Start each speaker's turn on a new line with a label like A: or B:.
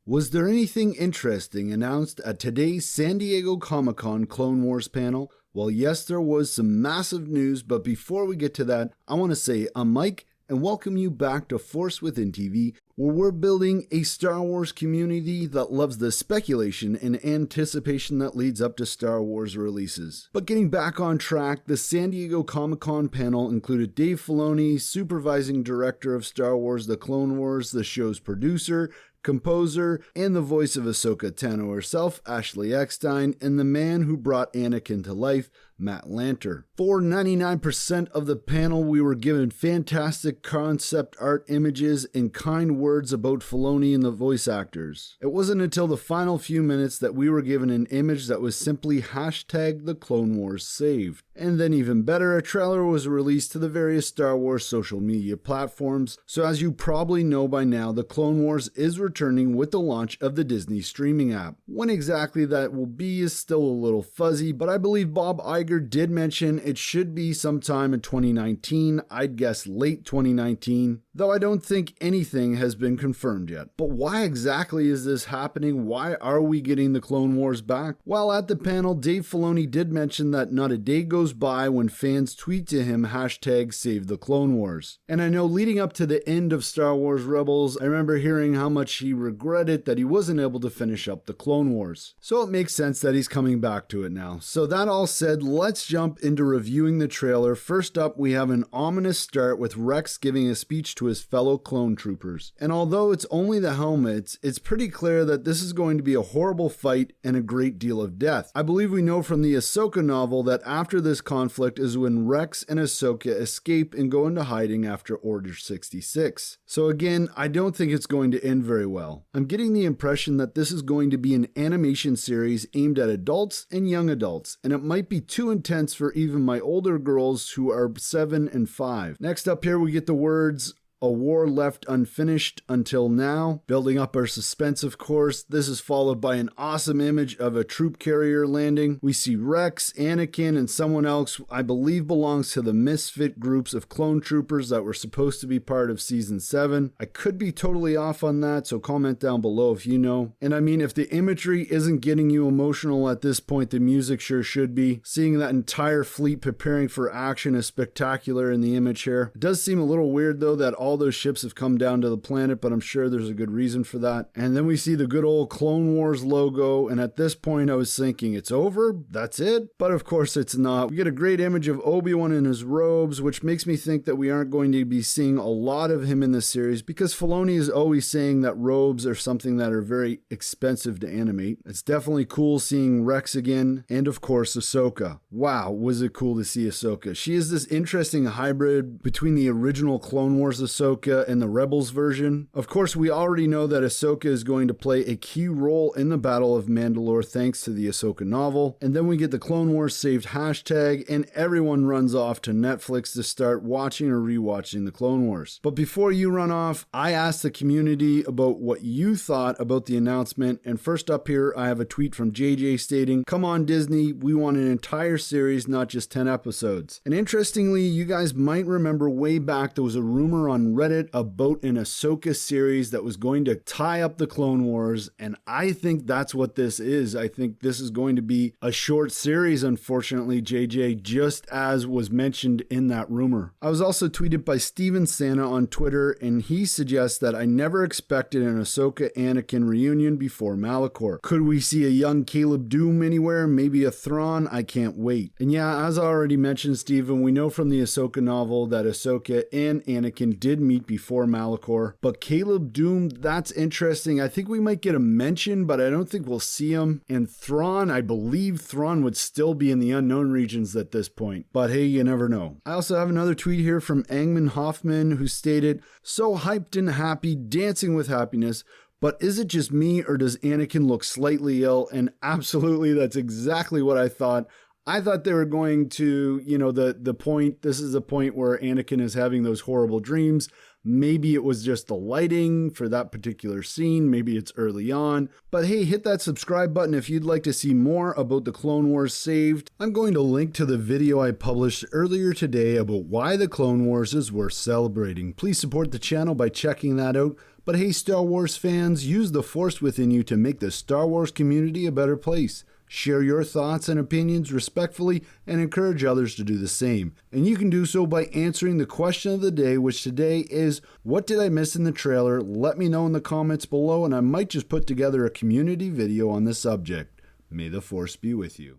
A: Was there anything interesting announced at today's San Diego Comic-Con Clone Wars panel? Well, yes, there was some massive news, but before we get to that, I want to say I'm Mike and welcome you back to Force Within TV, where we're building a Star Wars community that loves the speculation and anticipation that leads up to Star Wars releases. But getting back on track, the San Diego Comic-Con panel included Dave Filoni, supervising director of Star Wars The Clone Wars, the show's producer, composer, and the voice of Ahsoka Tano herself, Ashley Eckstein, and the man who brought Anakin to life, Matt Lanter. For 99% of the panel, we were given fantastic concept art images and kind words about Filoni and the voice actors. It wasn't until the final few minutes that we were given an image that was simply hashtag the Clone Wars saved. And then even better, a trailer was released to the various Star Wars social media platforms, so as you probably know by now, the Clone Wars is returning with the launch of the Disney streaming app. When exactly that will be is still a little fuzzy, but I believe Bob Iger did mention it should be sometime in 2019, I'd guess late 2019, though I don't think anything has been confirmed yet. But why exactly is this happening? Why are we getting the Clone Wars back? Well, at the panel, Dave Filoni did mention that not a day goes by when fans tweet to him hashtag save the Clone Wars. And I know leading up to the end of Star Wars Rebels, I remember hearing how much he regretted that he wasn't able to finish up the Clone Wars. So it makes sense that he's coming back to it now. So that all said, let's jump into reviewing the trailer. First up, we have an ominous start with Rex giving a speech to his fellow clone troopers. And although it's only the helmets, it's pretty clear that this is going to be a horrible fight and a great deal of death. I believe we know from the Ahsoka novel that after this conflict is when Rex and Ahsoka escape and go into hiding after Order 66. So again, I don't think it's going to end very well. I'm getting the impression that this is going to be an animation series aimed at adults and young adults, and it might be too intense for even my older girls who are 7 and 5. Next up here we get the words, "A war left unfinished until now." Building up our suspense, of course. This is followed by an awesome image of a troop carrier landing. We see Rex, Anakin, and someone else I believe belongs to the misfit groups of clone troopers that were supposed to be part of Season 7. I could be totally off on that, so comment down below if you know. And I mean, if the imagery isn't getting you emotional at this point, the music sure should be. Seeing that entire fleet preparing for action is spectacular in the image here. It does seem a little weird though that all those ships have come down to the planet, but I'm sure there's a good reason for that. And then we see the good old Clone Wars logo, and at this point I was thinking it's over, that's it, but of course it's not. We get a great image of Obi-Wan in his robes, which makes me think that we aren't going to be seeing a lot of him in this series, because Filoni is always saying that robes are something that are very expensive to animate. It's definitely cool seeing Rex again, and of course Ahsoka. Wow, was it cool to see Ahsoka. She is this interesting hybrid between the original Clone Wars Ahsoka and the Rebels version. Of course, we already know that Ahsoka is going to play a key role in the Battle of Mandalore thanks to the Ahsoka novel. And then we get the Clone Wars saved hashtag, and everyone runs off to Netflix to start watching or rewatching the Clone Wars. But before you run off, I asked the community about what you thought about the announcement. And first up here, I have a tweet from JJ stating, "Come on Disney, we want an entire series, not just 10 episodes." And interestingly, you guys might remember way back there was a rumor on Reddit about an Ahsoka series that was going to tie up the Clone Wars, and I think that's what this is. I think this is going to be a short series, unfortunately, JJ, just as was mentioned in that rumor. I was also tweeted by Steven Santa on Twitter, and he suggests that I never expected an Ahsoka Anakin reunion before Malachor. Could we see a young Caleb Doom anywhere? Maybe a Thrawn? I can't wait. And yeah, as I already mentioned, Steven, we know from the Ahsoka novel that Ahsoka and Anakin did meet before Malachor, but Caleb Doom, that's interesting. I think we might get a mention, but I don't think we'll see him. And Thrawn, I believe Thrawn would still be in the unknown regions at this point, but hey, you never know. I also have another tweet here from Angman Hoffman, who stated, "So hyped and happy, dancing with happiness. But is it just me, or does Anakin look slightly ill?" And absolutely, that's exactly what I thought. I thought they were going to, this is the point where Anakin is having those horrible dreams. Maybe it was just the lighting for that particular scene. Maybe it's early on. But hey, hit that subscribe button if you'd like to see more about the Clone Wars saved. I'm going to link to the video I published earlier today about why the Clone Wars is worth celebrating. Please support the channel by checking that out. But hey, Star Wars fans, use the Force within you to make the Star Wars community a better place. Share your thoughts and opinions respectfully and encourage others to do the same. And you can do so by answering the question of the day, which today is, what did I miss in the trailer? Let me know in the comments below, and I might just put together a community video on the subject. May the Force be with you.